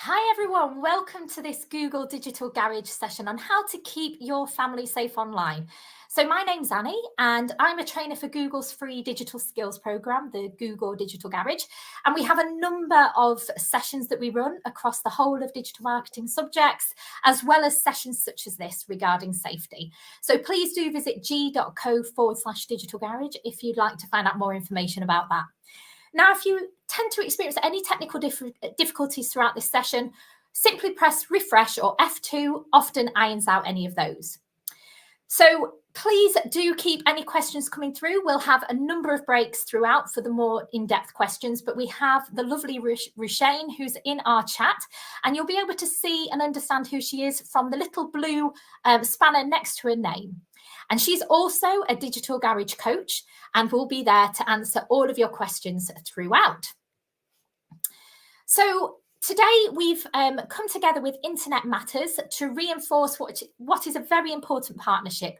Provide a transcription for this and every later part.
Hi everyone, welcome to this Google Digital Garage session on how to keep your family safe online. So my name's Annie and I'm a trainer for Google's free digital skills program, the Google Digital Garage. And we have a number of sessions that we run across the whole of digital marketing subjects, as well as sessions such as this regarding safety. So please do visit g.co/digital garage if you'd like to find out more information about that. Now, if you tend to experience any technical difficulties throughout this session, simply press refresh or F2 often irons out any of those. So please do keep any questions coming through. We'll have a number of breaks throughout for the more in-depth questions, but we have the lovely Rushane who's in our chat, and you'll be able to see and understand who she is from the little blue spanner next to her name. And she's also a digital garage coach and will be there to answer all of your questions throughout. So today we've come together with Internet Matters to reinforce what is a very important partnership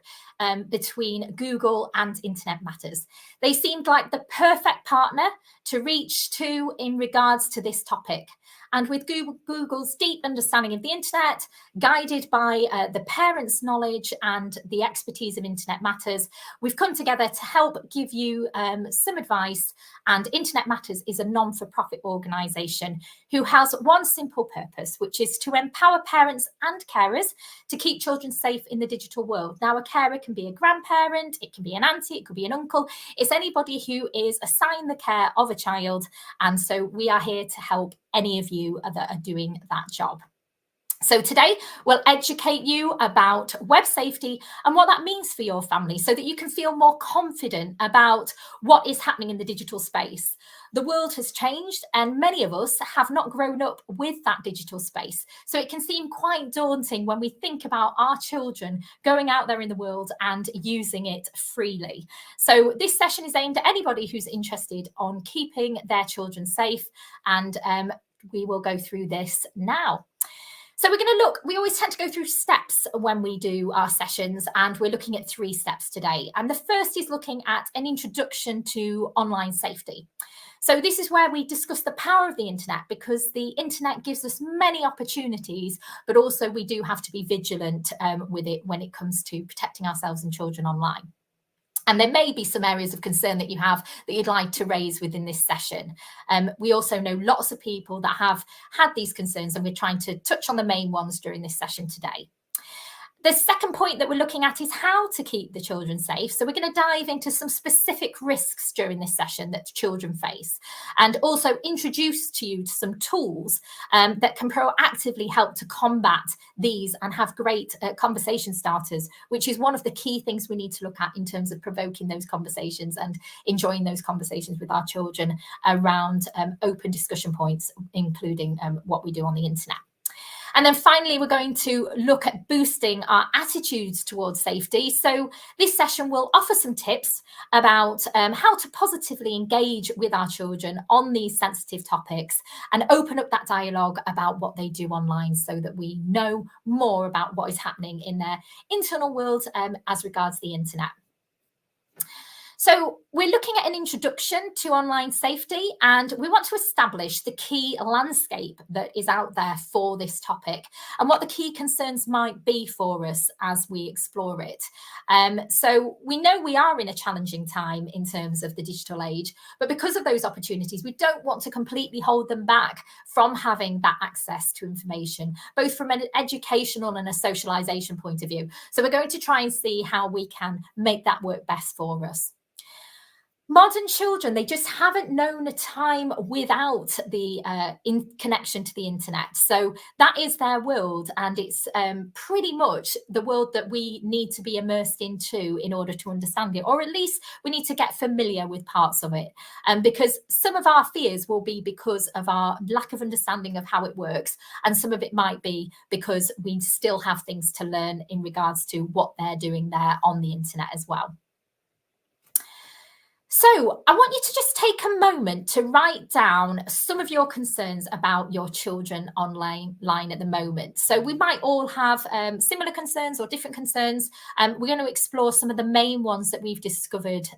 between Google and Internet Matters. They seemed like the perfect partner to reach to in regards to this topic. And with Google's deep understanding of the internet, guided by the parents' knowledge and the expertise of Internet Matters, we've come together to help give you some advice. And Internet Matters is a non-for-profit organisation who has one simple purpose, which is to empower parents and carers to keep children safe in the digital world. Now, a carer can be a grandparent, it can be an auntie, it could be an uncle. It's anybody who is assigned the care of a child. And so we are here to help any of you that are doing that job. So today we'll educate you about web safety and what that means for your family so that you can feel more confident about what is happening in the digital space. The world has changed and many of us have not grown up with that digital space. So it can seem quite daunting when we think about our children going out there in the world and using it freely. So this session is aimed at anybody who's interested on keeping their children safe, and we will go through this now. So we're going to look, we always tend to go through steps when we do our sessions, and we're looking at 3 steps today. And the first is looking at an introduction to online safety. So this is where we discuss the power of the internet, because the internet gives us many opportunities, but also we do have to be vigilant with it when it comes to protecting ourselves and children online. And there may be some areas of concern that you have that you'd like to raise within this session. We also know lots of people that have had these concerns, and we're trying to touch on the main ones during this session today. The second point that we're looking at is how to keep the children safe. So we're going to dive into some specific risks during this session that children face, and also introduce to you some tools that can proactively help to combat these and have great conversation starters, which is one of the key things we need to look at in terms of provoking those conversations and enjoying those conversations with our children around open discussion points, including what we do on the internet. And then finally, we're going to look at boosting our attitudes towards safety. So this session will offer some tips about how to positively engage with our children on these sensitive topics and open up that dialogue about what they do online so that we know more about what is happening in their internal world as regards the internet. So we're looking at an introduction to online safety, and we want to establish the key landscape that is out there for this topic and what the key concerns might be for us as we explore it. So we know we are in a challenging time in terms of the digital age, but because of those opportunities, we don't want to completely hold them back from having that access to information, both from an educational and a socialization point of view. So we're going to try and see how we can make that work best for us. Modern children, they just haven't known a time without the connection to the internet. So that is their world, and it's pretty much the world that we need to be immersed into in order to understand it, or at least we need to get familiar with parts of it. Because some of our fears will be because of our lack of understanding of how it works, and some of it might be because we still have things to learn in regards to what they're doing there on the internet as well. So I want you to just take a moment to write down some of your concerns about your children online at the moment. So we might all have similar concerns or different concerns. We're going to explore some of the main ones that we've discovered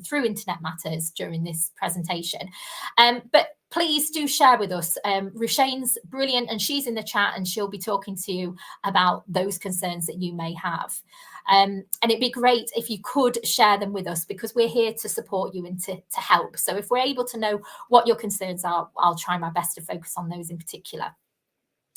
through Internet Matters during this presentation. But please do share with us. Rushane's brilliant and she's in the chat and she'll be talking to you about those concerns that you may have. And it'd be great if you could share them with us, because we're here to support you and to help. So if we're able to know what your concerns are, I'll try my best to focus on those in particular.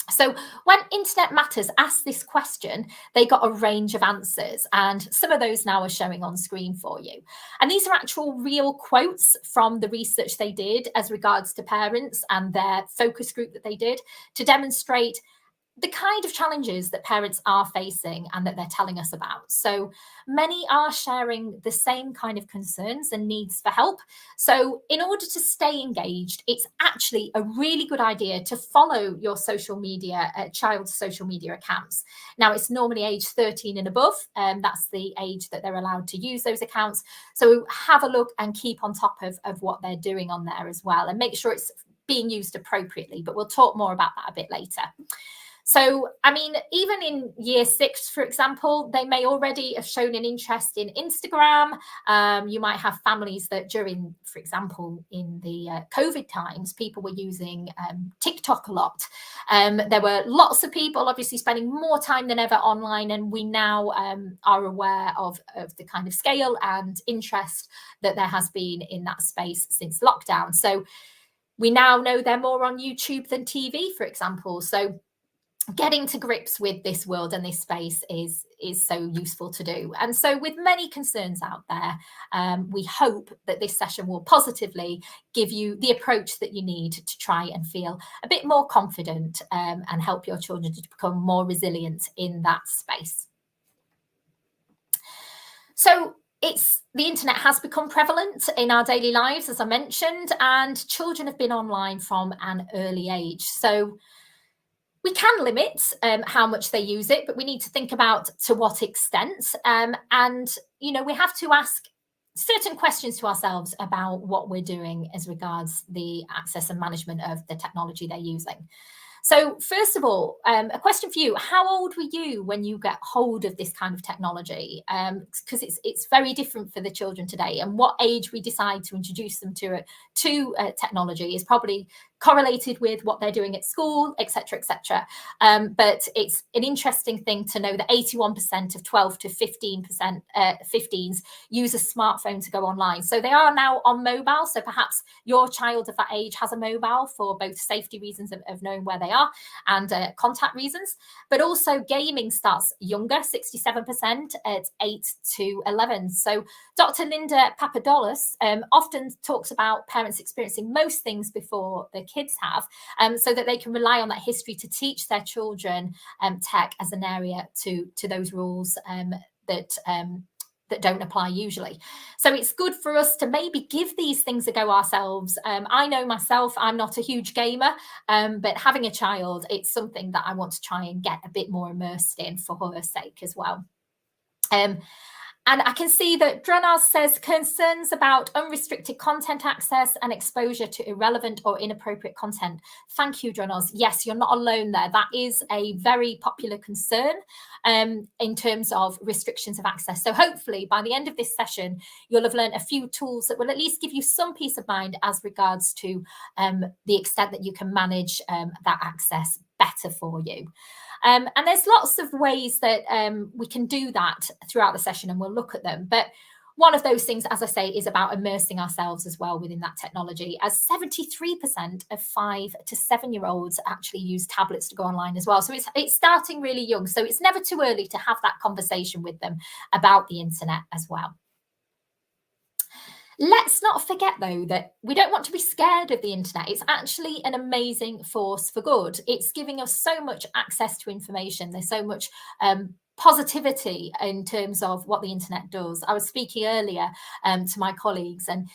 So when Internet Matters asked this question, they got a range of answers, and some of those now are showing on screen for you. And these are actual real quotes from the research they did as regards to parents and their focus group that they did to demonstrate the kind of challenges that parents are facing and that they're telling us about. So many are sharing the same kind of concerns and needs for help. So in order to stay engaged, it's actually a really good idea to follow your social media, child's social media accounts. Now, it's normally age 13 and above, and that's the age that they're allowed to use those accounts. So have a look and keep on top of what they're doing on there as well, and make sure it's being used appropriately. But we'll talk more about that a bit later. So, I mean, even in year 6, for example, they may already have shown an interest in Instagram. You might have families that during, for example, in the COVID times, people were using TikTok a lot. There were lots of people obviously spending more time than ever online, and we now are aware of the kind of scale and interest that there has been in that space since lockdown. So we now know they're more on YouTube than TV, for example. So getting to grips with this world and this space is so useful to do. And so with many concerns out there, we hope that this session will positively give you the approach that you need to try and feel a bit more confident and help your children to become more resilient in that space. So the internet has become prevalent in our daily lives, as I mentioned, and children have been online from an early age. So we can limit how much they use it, but we need to think about to what extent. And, you know, we have to ask certain questions to ourselves about what we're doing as regards the access and management of the technology they're using. So first of all, a question for you: how old were you when you get hold of this kind of technology? Because it's very different for the children today, and what age we decide to introduce them to technology is probably correlated with what they're doing at school, etc., etc. But it's an interesting thing to know that 81% of 12 to 15% use a smartphone to go online. So they are now on mobile. So perhaps your child of that age has a mobile for both safety reasons of knowing where they are and contact reasons. But also gaming starts younger, 67% at 8 to 11. So Dr. Linda Papadopoulos often talks about parents experiencing most things before the kids have, so that they can rely on that history to teach their children tech as an area to those rules that don't apply usually. So it's good for us to maybe give these things a go ourselves. I know myself, I'm not a huge gamer, but having a child, it's something that I want to try and get a bit more immersed in for her sake as well. And I can see that Dranas says concerns about unrestricted content access and exposure to irrelevant or inappropriate content. Thank you, Dranas. Yes, you're not alone there. That is a very popular concern in terms of restrictions of access. So hopefully by the end of this session, you'll have learned a few tools that will at least give you some peace of mind as regards to the extent that you can manage that access better for you. And there's lots of ways that we can do that throughout the session, and we'll look at them. But one of those things, as I say, is about immersing ourselves as well within that technology, as 73% of 5 to 7-year-olds actually use tablets to go online as well. So it's starting really young. So it's never too early to have that conversation with them about the internet as well. Let's not forget, though, that we don't want to be scared of the internet. It's actually an amazing force for good. It's giving us so much access to information. There's so much positivity in terms of what the internet does. I was speaking earlier to my colleagues, and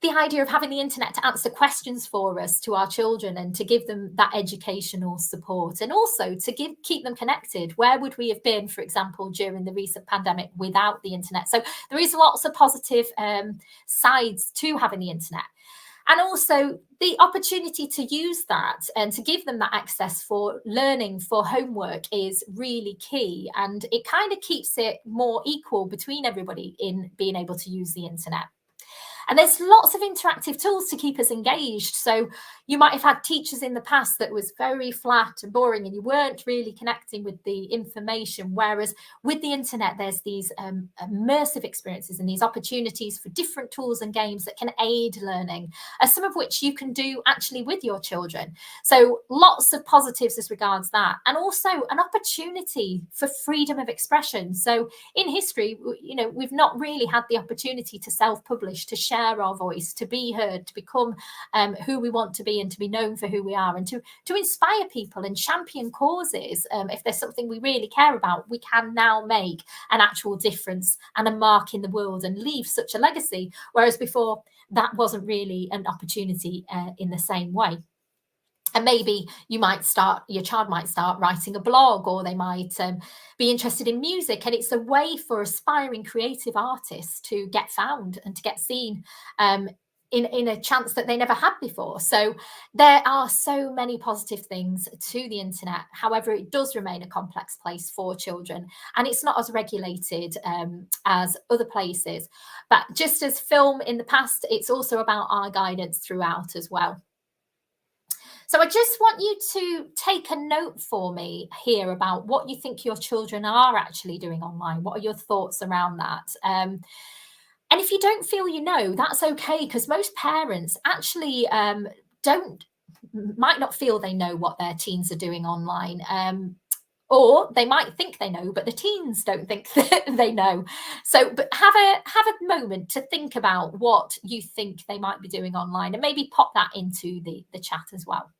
the idea of having the internet to answer questions for us to our children and to give them that educational support, and also to keep them connected. Where would we have been, for example, during the recent pandemic without the internet? So there is lots of positive sides to having the internet. And also the opportunity to use that and to give them that access for learning, for homework, is really key. And it kind of keeps it more equal between everybody in being able to use the internet. And there's lots of interactive tools to keep us engaged. So you might have had teachers in the past that was very flat and boring, and you weren't really connecting with the information. Whereas with the internet, there's these immersive experiences and these opportunities for different tools and games that can aid learning, some of which you can do actually with your children. So lots of positives as regards that, and also an opportunity for freedom of expression. So in history, you know, we've not really had the opportunity to self-publish, to share our voice, to be heard, to become who we want to be, and to be known for who we are, and to inspire people and champion causes. If there's something we really care about, we can now make an actual difference and a mark in the world and leave such a legacy, whereas before that wasn't really an opportunity in the same way. And maybe your child might start writing a blog, or they might be interested in music. And it's a way for aspiring creative artists to get found and to get seen in a chance that they never had before. So there are so many positive things to the internet. However, it does remain a complex place for children, and it's not as regulated as other places. But just as film in the past, it's also about our guidance throughout as well. So I just want you to take a note for me here about what you think your children are actually doing online. What are your thoughts around that? And if you don't feel you know, that's okay, because most parents actually might not feel they know what their teens are doing online. Or they might think they know, but the teens don't think that they know. So, but have a moment to think about what you think they might be doing online, and maybe pop that into the chat as well.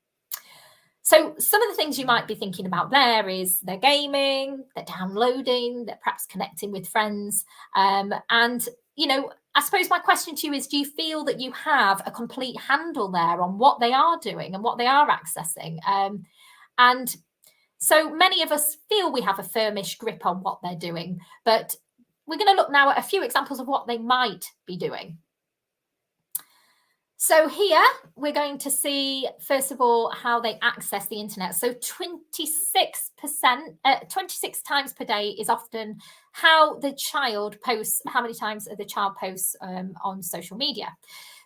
So some of the things you might be thinking about there is they're gaming, they're downloading, they're perhaps connecting with friends. And, you know, I suppose my question to you is, do you feel that you have a complete handle there on what they are doing and what they are accessing? And so many of us feel we have a firmish grip on what they're doing, but we're going to look now at a few examples of what they might be doing. So here we're going to see, first of all, how they access the internet. So 26 times per day is often how the child posts, how many times the child posts on social media.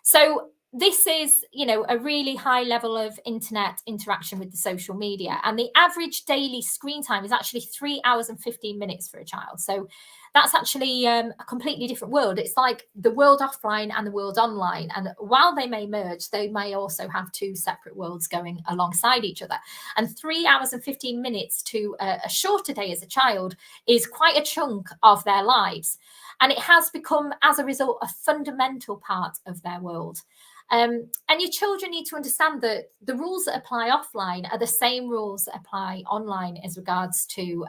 So this is, you know, a really high level of internet interaction with the social media. And the average daily screen time is actually 3 hours and 15 minutes for a child. So that's actually a completely different world. It's like the world offline and the world online. And while they may merge, they may also have two separate worlds going alongside each other. And 3 hours and 15 minutes to a shorter day as a child is quite a chunk of their lives. And it has become, as a result, a fundamental part of their world. And your children need to understand that the rules that apply offline are the same rules that apply online as regards to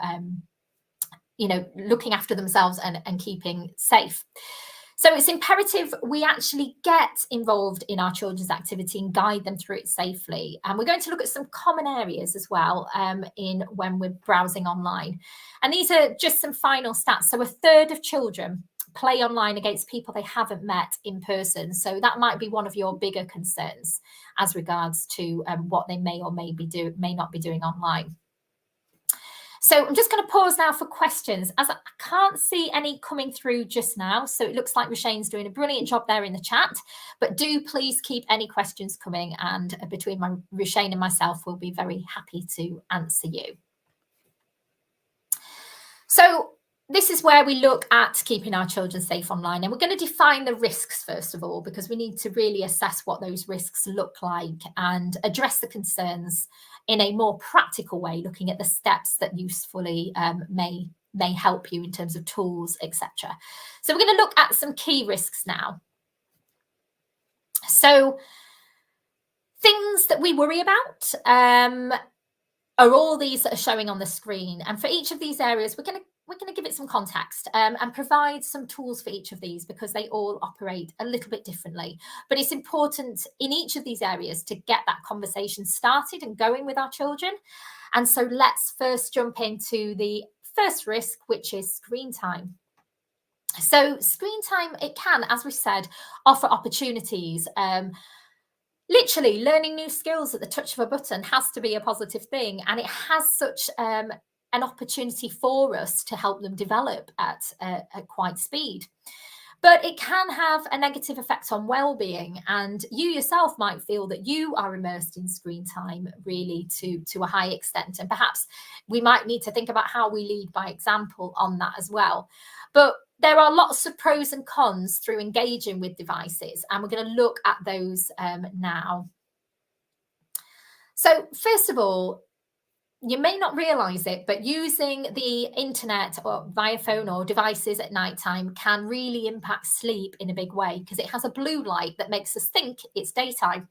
you know, looking after themselves and keeping safe. So it's imperative we actually get involved in our children's activity and guide them through it safely. And we're going to look at some common areas as well when we're browsing online. And these are just some final stats. So 1/3 of children play online against people they haven't met in person. So that might be one of your bigger concerns as regards to what they may or may not be doing online. So I'm just going to pause now for questions, as I can't see any coming through just now. So it looks like Roshane's doing a brilliant job there in the chat, but do please keep any questions coming, and between Roshane and myself, we'll be very happy to answer you. So this is where we look at keeping our children safe online, and we're going to define the risks first of all, because we need to really assess what those risks look like and address the concerns in a more practical way, looking at the steps that usefully may help you in terms of tools, etc. So we're going to look at some key risks now. So things that we worry about are all these that are showing on the screen, and for each of these areas we're going to give it some context and provide some tools for each of these, because they all operate a little bit differently. But it's important in each of these areas to get that conversation started and going with our children. And so let's first jump into the first risk, which is screen time. So screen time, it can, as we said, offer opportunities. Literally learning new skills at the touch of a button has to be a positive thing, and it has such an opportunity for us to help them develop at quite speed. But it can have a negative effect on well-being, and you yourself might feel that you are immersed in screen time really to a high extent, and perhaps we might need to think about how we lead by example on that as well. But there are lots of pros and cons through engaging with devices, and we're going to look at those now. So first of all, you may not realize it, but using the internet or via phone or devices at nighttime can really impact sleep in a big way, because it has a blue light that makes us think it's daytime.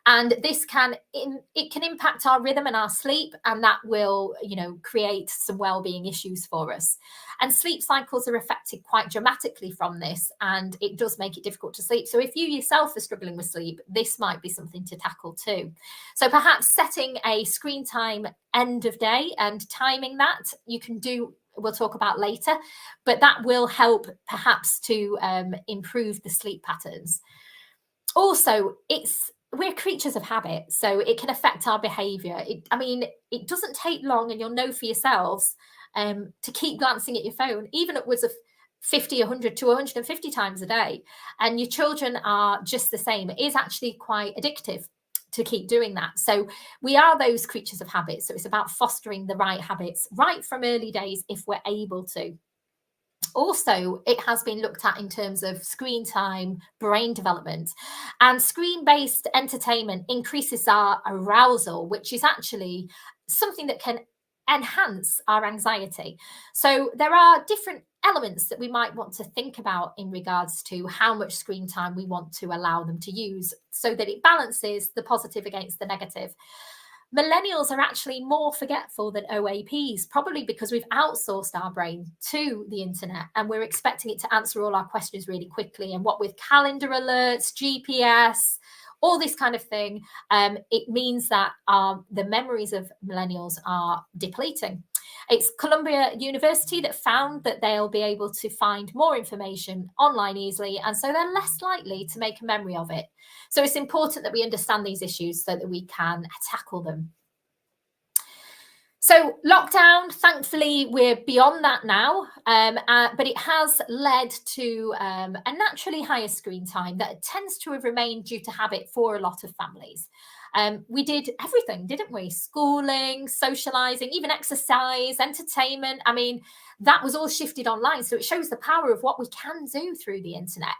And this can impact our rhythm and our sleep, and that will, create some well-being issues for us. And sleep cycles are affected quite dramatically from this, and it does make it difficult to sleep. So if you yourself are struggling with sleep, this might be something to tackle too. So perhaps setting a screen time end of day and timing that, you can do, we'll talk about later, but that will help perhaps to improve the sleep patterns. Also, we're creatures of habit, so it can affect our behavior. It doesn't take long, and you'll know for yourselves, to keep glancing at your phone, even upwards of 50, 100 to 150 times a day. And your children are just the same. It is actually quite addictive to keep doing that. So we are those creatures of habit. So it's about fostering the right habits right from early days if we're able to. Also, it has been looked at in terms of screen time, brain development, and screen-based entertainment increases our arousal, which is actually something that can enhance our anxiety. So there are different elements that we might want to think about in regards to how much screen time we want to allow them to use, so that it balances the positive against the negative. Millennials are actually more forgetful than OAPs, probably because we've outsourced our brain to the internet and we're expecting it to answer all our questions really quickly. And what with calendar alerts, GPS, all this kind of thing, it means that the memories of millennials are depleting. It's Columbia University that found that they'll be able to find more information online easily, and so they're less likely to make a memory of it. So it's important that we understand these issues so that we can tackle them. So lockdown, thankfully, we're beyond that now, but it has led to a naturally higher screen time that tends to have remained due to habit for a lot of families. We did everything, didn't we? Schooling, socializing, even exercise, entertainment. That was all shifted online. So it shows the power of what we can do through the internet.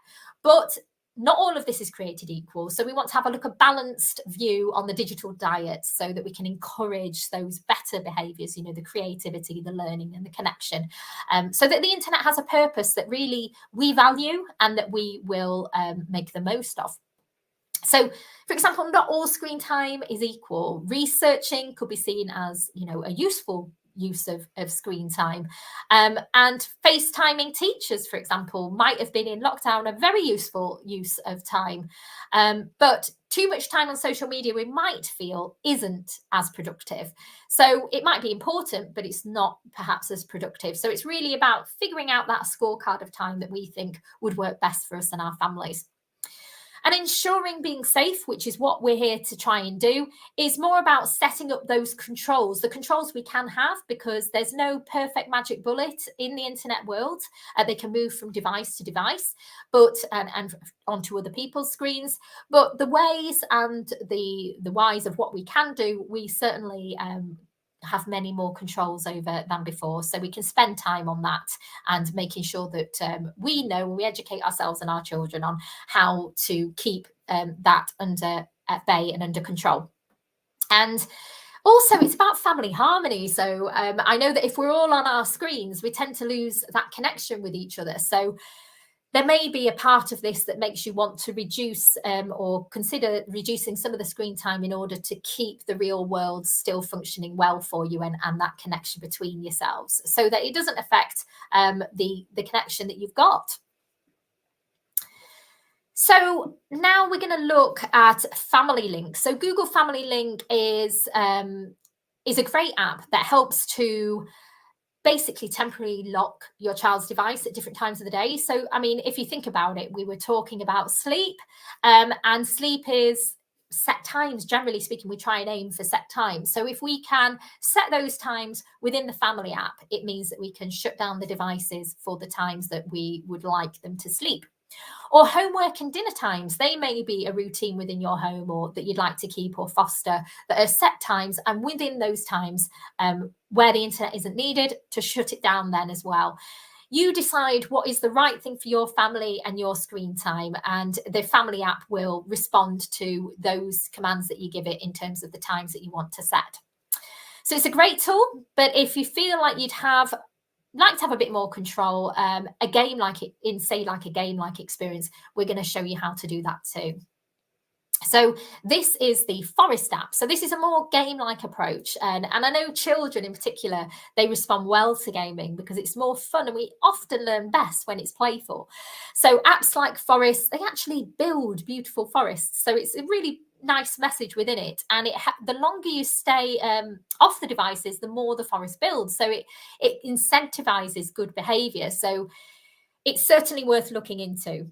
But not all of this is created equal. So we want to have a balanced view on the digital diet so that we can encourage those better behaviors, the creativity, the learning and the connection, so that the internet has a purpose that really we value and that we will make the most of. So, for example, not all screen time is equal. Researching could be seen as, a useful use of screen time. And FaceTiming teachers, for example, might have been in lockdown a very useful use of time. But too much time on social media, we might feel, isn't as productive. So it might be important, but it's not perhaps as productive. So it's really about figuring out that scorecard of time that we think would work best for us and our families. And ensuring being safe, which is what we're here to try and do, is more about setting up those controls, the controls we can have, because there's no perfect magic bullet in the internet world. They can move from device to device, but and onto other people's screens. But the ways and the whys of what we can do, we certainly have many more controls over than before. So we can spend time on that and making sure that we know, we educate ourselves and our children on how to keep that at bay and under control. And also, it's about family harmony. So I know that if we're all on our screens, we tend to lose that connection with each other. So there may be a part of this that makes you want to reduce or consider reducing some of the screen time in order to keep the real world still functioning well for you and that connection between yourselves, so that it doesn't affect the connection that you've got. So now we're going to look at Family Link. So Google Family Link is a great app that helps to basically temporarily lock your child's device at different times of the day. So, if you think about it, we were talking about sleep, and sleep is set times. Generally speaking, we try and aim for set times. So if we can set those times within the family app, it means that we can shut down the devices for the times that we would like them to sleep. Or homework and dinner times. They may be a routine within your home or that you'd like to keep or foster that are set times, and within those times where the internet isn't needed, to shut it down then as well. You decide what is the right thing for your family and your screen time, and the family app will respond to those commands that you give it in terms of the times that you want to set. So it's a great tool, but if you feel like you'd like to have a bit more control, a game like it, in say like a game like experience, we're going to show you how to do that too. So this is the Forest app. So this is a more game-like approach. And I know children in particular, they respond well to gaming because it's more fun, and we often learn best when it's playful. So apps like Forest, they actually build beautiful forests. So it's a really nice message within it. And the longer you stay off the devices, the more the forest builds. So it incentivizes good behavior. So it's certainly worth looking into.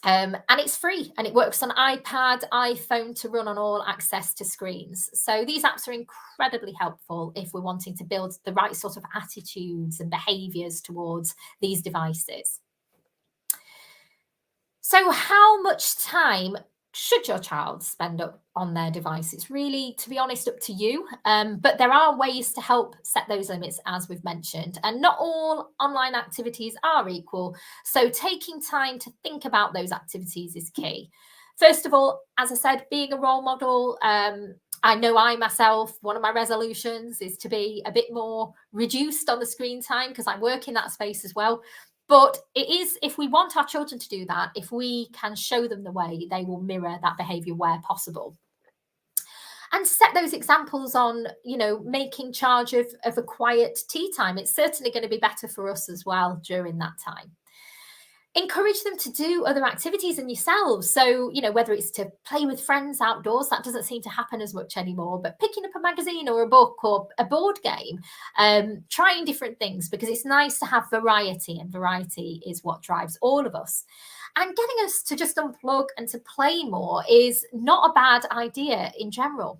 And it's free, and it works on iPad, iPhone to run on all access to screens. So these apps are incredibly helpful if we're wanting to build the right sort of attitudes and behaviors towards these devices. So how much time should your child spend up on their device? It's really, to be honest, up to you. But there are ways to help set those limits, as we've mentioned. And not all online activities are equal. So taking time to think about those activities is key. First of all, as I said, being a role model. I know I myself, one of my resolutions is to be a bit more reduced on the screen time because I work in that space as well. But it is, if we want our children to do that, if we can show them the way, they will mirror that behavior where possible. And set those examples on, making charge of a quiet tea time. It's certainly going to be better for us as well during that time. Encourage them to do other activities than yourselves. So, whether it's to play with friends outdoors, that doesn't seem to happen as much anymore, but picking up a magazine or a book or a board game, trying different things, because it's nice to have variety, and variety is what drives all of us. And getting us to just unplug and to play more is not a bad idea in general.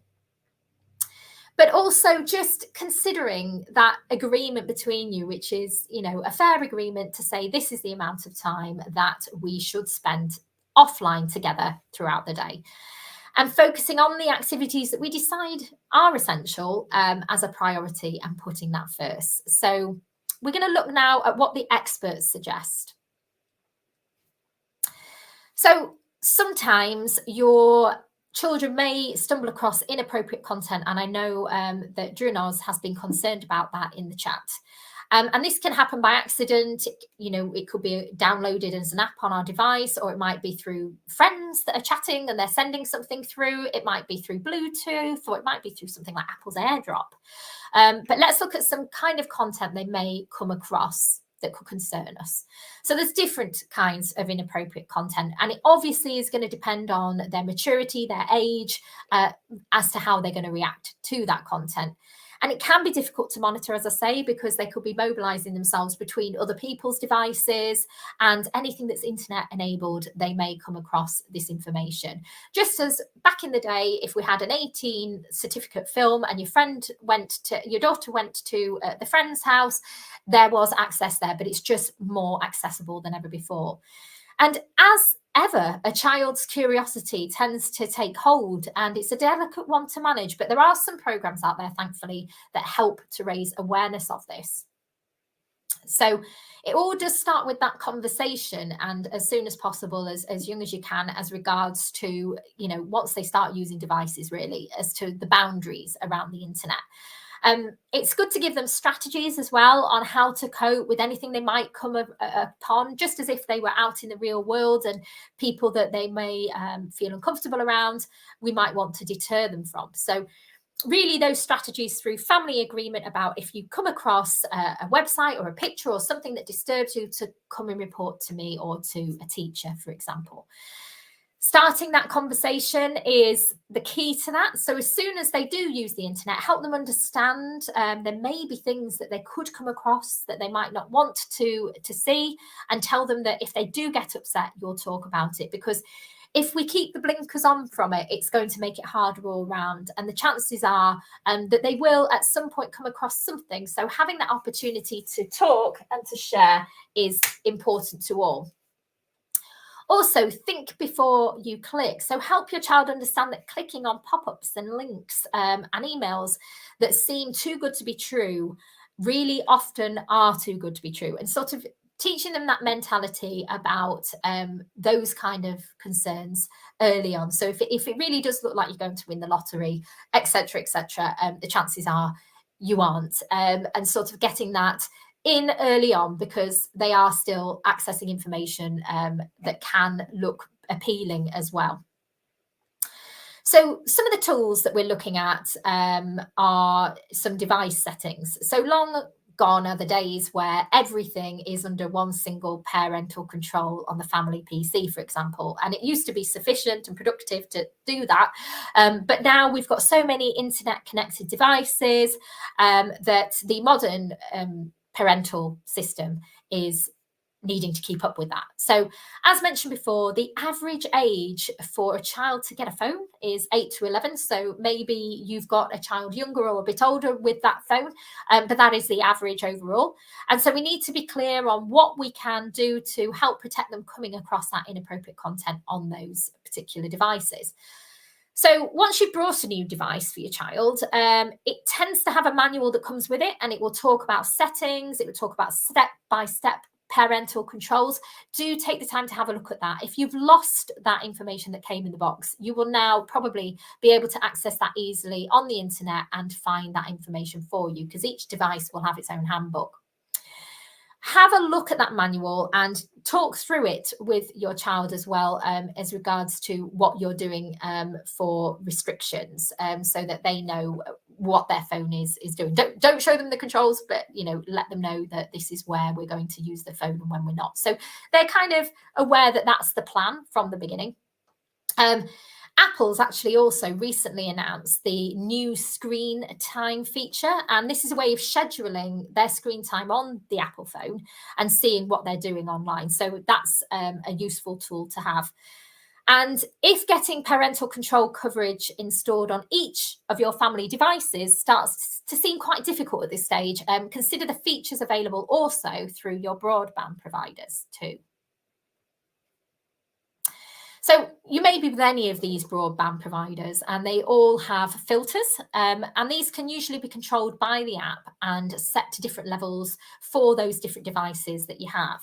But also just considering that agreement between you, which is, a fair agreement to say this is the amount of time that we should spend offline together throughout the day. And focusing on the activities that we decide are essential as a priority, and putting that first. So we're going to look now at what the experts suggest. So sometimes your children may stumble across inappropriate content, and I know that Drunoz has been concerned about that in the chat. And this can happen by accident. It could be downloaded as an app on our device, or it might be through friends that are chatting and they're sending something through. It might be through Bluetooth, or it might be through something like Apple's AirDrop. But let's look at some kind of content they may come across that could concern us. So there's different kinds of inappropriate content, and it obviously is going to depend on their maturity, their age, as to how they're going to react to that content. And it can be difficult to monitor, as I say, because they could be mobilizing themselves between other people's devices, and anything that's internet enabled, they may come across this information. Just as back in the day, if we had an 18 certificate film and your daughter went to the friend's house, there was access there, but it's just more accessible than ever before. And as ever, a child's curiosity tends to take hold, and it's a delicate one to manage, but there are some programs out there, thankfully, that help to raise awareness of this. So it all does start with that conversation, and as soon as possible, as young as you can, as regards to, once they start using devices, really, as to the boundaries around the internet. It's good to give them strategies as well on how to cope with anything they might come upon, just as if they were out in the real world, and people that they may feel uncomfortable around, we might want to deter them from. So really those strategies through family agreement about, if you come across a website or a picture or something that disturbs you, to come and report to me or to a teacher, for example. Starting that conversation is the key to that. So as soon as they do use the internet, help them understand there may be things that they could come across that they might not want to see, and tell them that if they do get upset, you'll talk about it. Because If we keep the blinkers on from it, it's going to make it harder all round. And the chances are that they will at some point come across something. So having that opportunity to talk and to share is important to all. Also, think before you click. So help your child understand that clicking on pop-ups and links and emails that seem too good to be true really often are too good to be true, and sort of teaching them that mentality about those kind of concerns early on. So if it really does look like you're going to win the lottery, etc., the chances are you aren't, and sort of getting that in early on, because they are still accessing information that can look appealing as well. So some of the tools that we're looking at are some device settings. So long gone are the days where everything is under one single parental control on the family PC, for example, and it used to be sufficient and productive to do that. But now we've got so many internet connected devices that the modern parental system is needing to keep up with that. So as mentioned before, the average age for a child to get a phone is 8 to 11. So maybe you've got a child younger or a bit older with that phone, but that is the average overall. And so we need to be clear on what we can do to help protect them coming across that inappropriate content on those particular devices. So once you've brought a new device for your child, it tends to have a manual that comes with it, and it will talk about settings, it will talk about step-by-step parental controls. Do take the time to have a look at that. If you've lost that information that came in the box, you will now probably be able to access that easily on the internet and find that information for you, because each device will have its own handbook. Have a look at that manual and talk through it with your child as well, as regards to what you're doing for restrictions, so that they know what their phone is doing. Don't show them the controls, but let them know that this is where we're going to use the phone and when we're not. So they're kind of aware that that's the plan from the beginning. Apple's actually also recently announced the new screen time feature, and this is a way of scheduling their screen time on the Apple phone and seeing what they're doing online. So that's a useful tool to have. And if getting parental control coverage installed on each of your family devices starts to seem quite difficult at this stage, consider the features available also through your broadband providers too. So you may be with any of these broadband providers, and they all have filters, and these can usually be controlled by the app and set to different levels for those different devices that you have.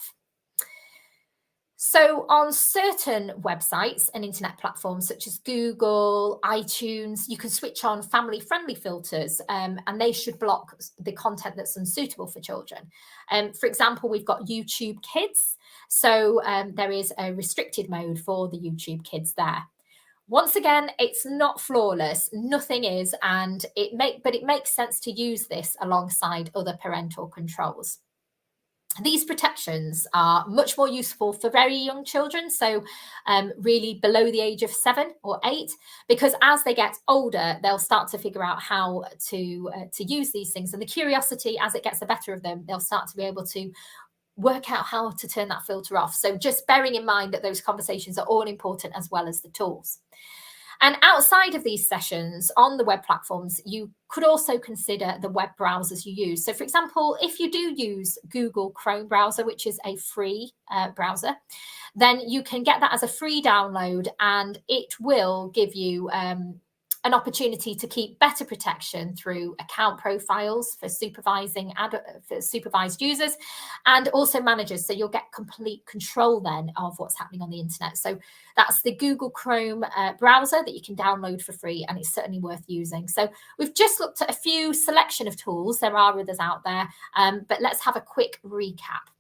So on certain websites and internet platforms such as Google, iTunes, you can switch on family-friendly filters, and they should block the content that's unsuitable for children. For example, we've got YouTube Kids. So there is a restricted mode for the YouTube Kids there. Once again, it's not flawless, nothing is, and it makes sense to use this alongside other parental controls. These protections are much more useful for very young children, so really below the age of 7 or 8, because as they get older, they'll start to figure out how to use these things. And the curiosity, as it gets the better of them, they'll start to be able to work out how to turn that filter off. So just bearing in mind that those conversations are all important as well as the tools. And outside of these sessions on the web platforms, you could also consider the web browsers you use. So for example, if you do use Google Chrome browser, which is a free browser, then you can get that as a free download, and it will give you an opportunity to keep better protection through account profiles for supervised users and also managers. So you'll get complete control then of what's happening on the internet. So that's the Google Chrome browser that you can download for free, and it's certainly worth using. So we've just looked at a few selection of tools. There are others out there, but let's have a quick recap.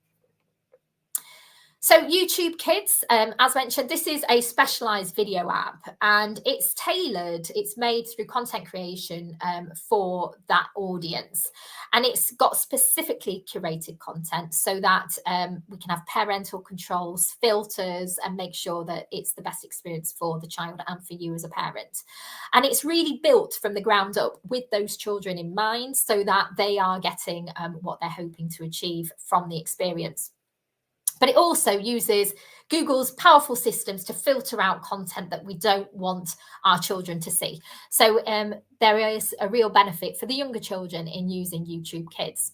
So YouTube Kids, as mentioned, this is a specialized video app, and it's tailored, it's made through content creation for that audience. And it's got specifically curated content so that we can have parental controls, filters, and make sure that it's the best experience for the child and for you as a parent. And it's really built from the ground up with those children in mind so that they are getting what they're hoping to achieve from the experience. But it also uses Google's powerful systems to filter out content that we don't want our children to see. So there is a real benefit for the younger children in using YouTube Kids.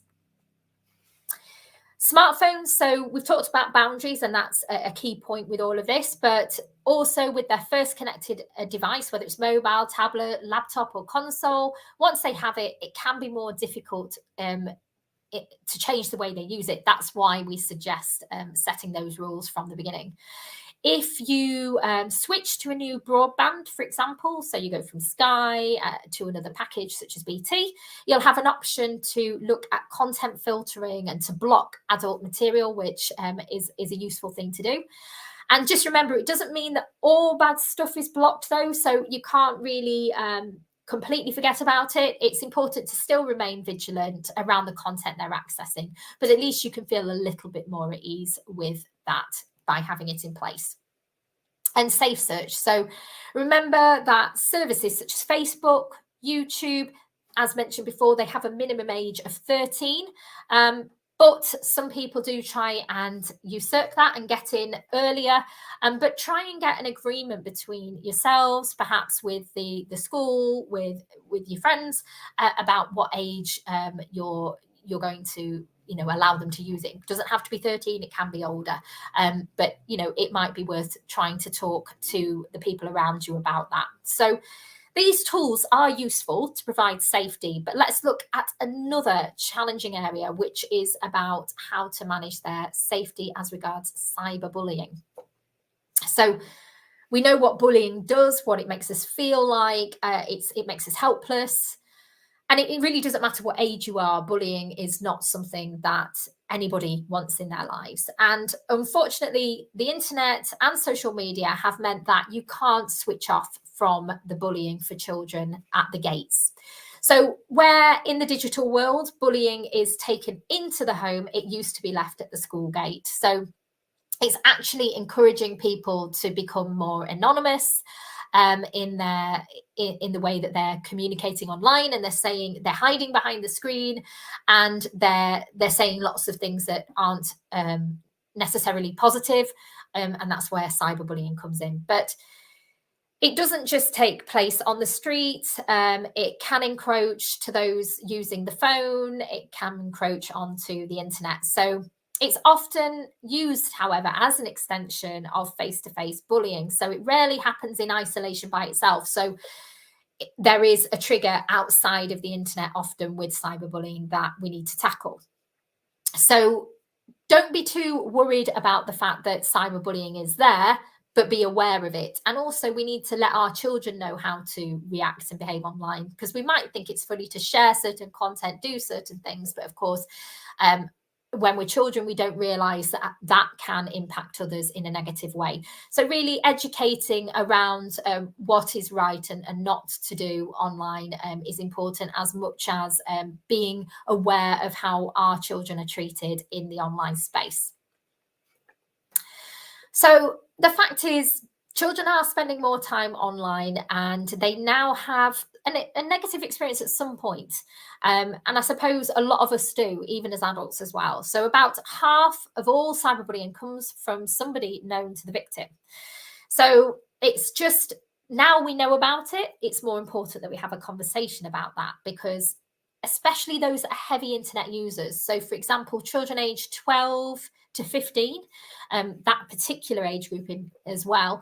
Smartphones, so we've talked about boundaries, and that's a key point with all of this, but also with their first connected device, whether it's mobile, tablet, laptop, or console, once they have it, it can be more difficult to change the way they use it. That's why we suggest setting those rules from the beginning. If you switch to a new broadband, for example, so you go from Sky to another package such as BT, you'll have an option to look at content filtering and to block adult material, which is a useful thing to do. And just remember, it doesn't mean that all bad stuff is blocked though, so you can't really completely forget about it. It's important to still remain vigilant around the content they're accessing, but at least you can feel a little bit more at ease with that by having it in place. And safe search. So remember that services such as Facebook, YouTube, as mentioned before, they have a minimum age of 13. But some people do try and usurp that and get in earlier. But try and get an agreement between yourselves, perhaps with the school, with your friends, about what age you're going to allow them to use it. It doesn't have to be 13, it can be older. But it might be worth trying to talk to the people around you about that. So these tools are useful to provide safety, but let's look at another challenging area, which is about how to manage their safety as regards cyberbullying. So we know what bullying does, what it makes us feel like. It makes us helpless. And it really doesn't matter what age you are, bullying is not something that anybody wants in their lives. And unfortunately, the internet and social media have meant that you can't switch off from the bullying for children at the gates. So where in the digital world, bullying is taken into the home, it used to be left at the school gate. So it's actually encouraging people to become more anonymous in the way that they're communicating online, and they're hiding behind the screen, and they're saying lots of things that aren't necessarily positive, and that's where cyberbullying comes in. But it doesn't just take place on the street. It can encroach to those using the phone. It can encroach onto the internet. So it's often used, however, as an extension of face-to-face bullying. So it rarely happens in isolation by itself. So there is a trigger outside of the internet often with cyberbullying that we need to tackle. So don't be too worried about the fact that cyberbullying is there, but be aware of it. And also we need to let our children know how to react and behave online, because we might think it's funny to share certain content, do certain things, but of course, when we're children, we don't realize that that can impact others in a negative way. So really educating around what is right and not to do online is important, as much as being aware of how our children are treated in the online space. So the fact is, children are spending more time online, and they now have a negative experience at some point. And I suppose a lot of us do, even as adults as well. So about half of all cyberbullying comes from somebody known to the victim. So it's just, now we know about it, it's more important that we have a conversation about that, because especially those that are heavy internet users. So for example, children aged 12 to 15, that particular age group as well,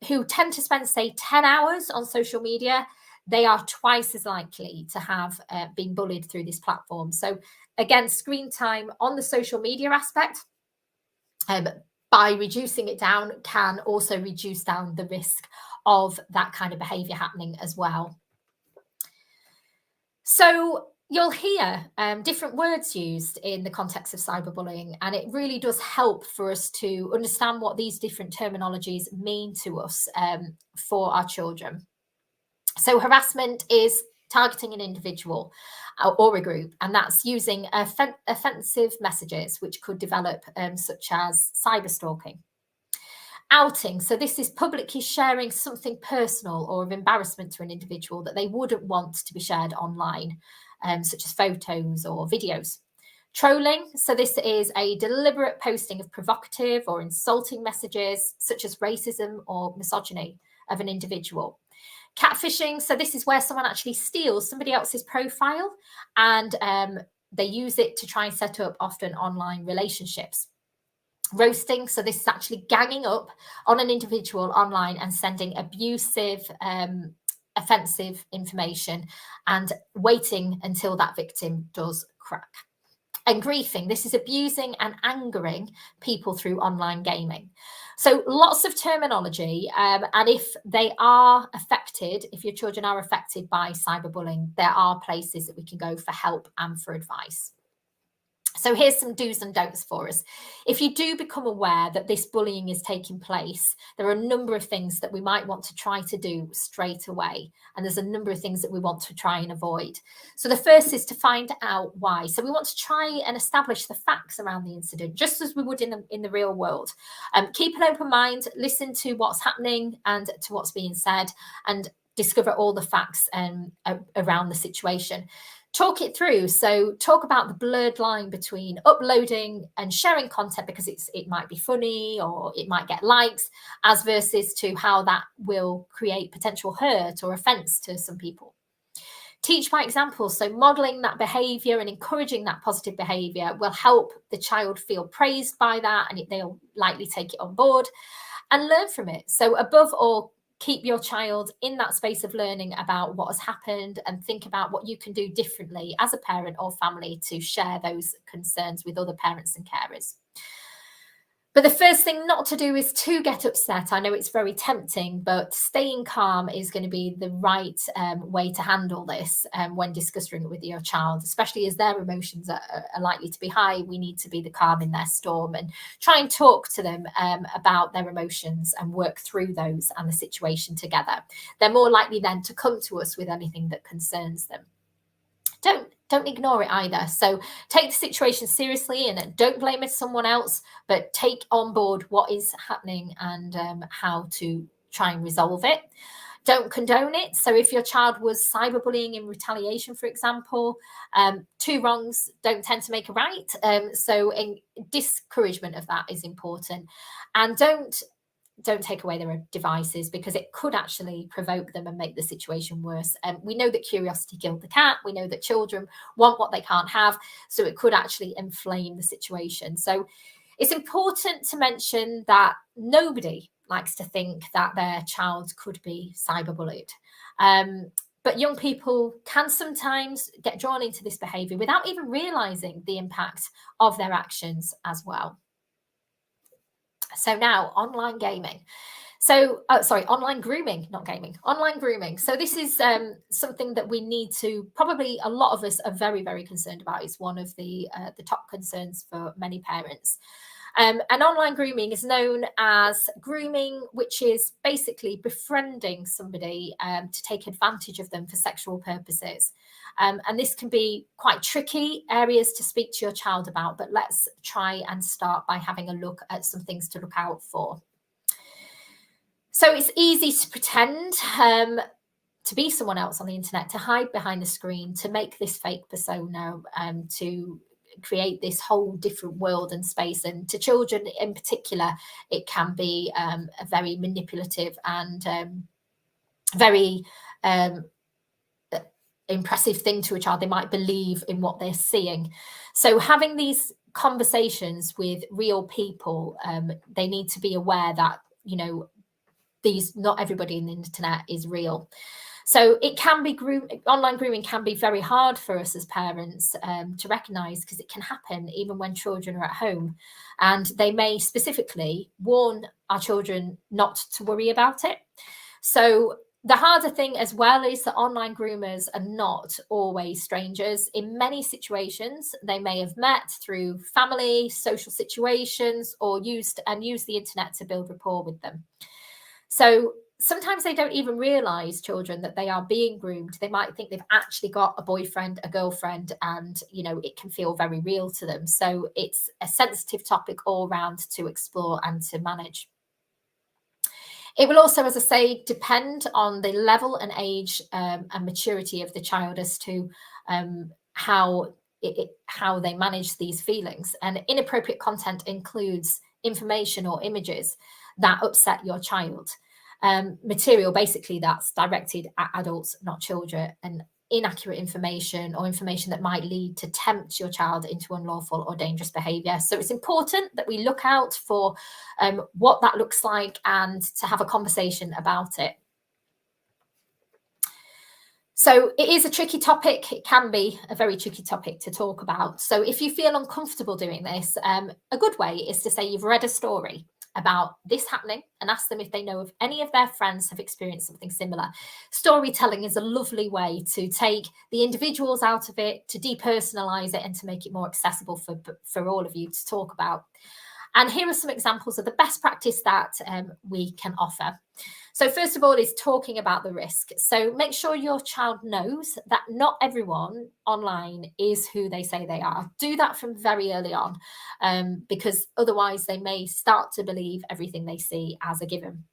who tend to spend, say, 10 hours on social media, they are twice as likely to have been bullied through this platform. So again, screen time on the social media aspect, by reducing it down, can also reduce down the risk of that kind of behavior happening as well. So you'll hear different words used in the context of cyberbullying, and it really does help for us to understand what these different terminologies mean to us for our children. So harassment is targeting an individual or a group, and that's using offensive messages which could develop, such as cyberstalking. Outing, so this is publicly sharing something personal or of embarrassment to an individual that they wouldn't want to be shared online, such as photos or videos. Trolling, so this is a deliberate posting of provocative or insulting messages such as racism or misogyny of an individual. Catfishing, so this is where someone actually steals somebody else's profile and they use it to try and set up often online relationships. Roasting, so this is actually ganging up on an individual online and sending abusive, offensive information and waiting until that victim does crack. And griefing, this is abusing and angering people through online gaming. So lots of terminology. And if they are affected, if your children are affected by cyberbullying, there are places that we can go for help and for advice. So here's some do's and don'ts for us. If you do become aware that this bullying is taking place, there are a number of things that we might want to try to do straight away. And there's a number of things that we want to try and avoid. So the first is to find out why. So we want to try and establish the facts around the incident, just as we would in the real world. Keep an open mind, listen to what's happening and to what's being said, and discover all the facts around the situation. Talk it through. So talk about the blurred line between uploading and sharing content because it might be funny or it might get likes, as versus to how that will create potential hurt or offense to some people. Teach by example. So modeling that behavior and encouraging that positive behavior will help the child feel praised by that, and they'll likely take it on board and learn from it. So above all, keep your child in that space of learning about what has happened and think about what you can do differently as a parent or family to share those concerns with other parents and carers. But the first thing not to do is to get upset. I know it's very tempting, but staying calm is going to be the right way to handle this when discussing it with your child, especially as their emotions are likely to be high. We need to be the calm in their storm and try and talk to them about their emotions and work through those and the situation together. They're more likely then to come to us with anything that concerns them. Don't ignore it either. So take the situation seriously and don't blame it someone else, but take on board what is happening and how to try and resolve it. Don't condone it. So if your child was cyberbullying in retaliation, for example, two wrongs don't tend to make a right. So discouragement of that is important. And don't take away their devices because it could actually provoke them and make the situation worse. We know that curiosity killed the cat. We know that children want what they can't have. So it could actually inflame the situation. So it's important to mention that nobody likes to think that their child could be cyberbullied. But young people can sometimes get drawn into this behavior without even realizing the impact of their actions as well. So now online gaming. So, online grooming, not gaming, online grooming. So this is something that we need to, probably a lot of us are very, very concerned about. It's one of the top concerns for many parents. And online grooming is known as grooming, which is basically befriending somebody to take advantage of them for sexual purposes. And this can be quite tricky areas to speak to your child about, but let's try and start by having a look at some things to look out for. So it's easy to pretend to be someone else on the internet, to hide behind the screen, to make this fake persona, to create this whole different world and space. And to children in particular, it can be a very manipulative and very impressive thing to a child. They might believe in what they're seeing. So having these conversations with real people, they need to be aware that, not everybody in the internet is real. So it can be online grooming can be very hard for us as parents to recognize, because it can happen even when children are at home, and they may specifically warn our children not to worry about it. So the harder thing as well is that online groomers are not always strangers. In many situations, they may have met through family, social situations, or used the internet to build rapport with them. So sometimes they don't even realize, children, that they are being groomed. They might think they've actually got a boyfriend, a girlfriend, and, it can feel very real to them. So it's a sensitive topic all round to explore and to manage. It will also, as I say, depend on the level and age and maturity of the child as to how how they manage these feelings. And inappropriate content includes information or images that upset your child. Material basically that's directed at adults, not children, and inaccurate information or information that might lead to tempt your child into unlawful or dangerous behavior. So it's important that we look out for what that looks like and to have a conversation about it. So it is a tricky topic. It can be a very tricky topic to talk about. So if you feel uncomfortable doing this, a good way is to say you've read a story about this happening and ask them if they know if any of their friends have experienced something similar. Storytelling is a lovely way to take the individuals out of it, to depersonalize it, and to make it more accessible for all of you to talk about. And here are some examples of the best practice that we can offer. So first of all is talking about the risk. So make sure your child knows that not everyone online is who they say they are. Do that from very early on, because otherwise they may start to believe everything they see as a given.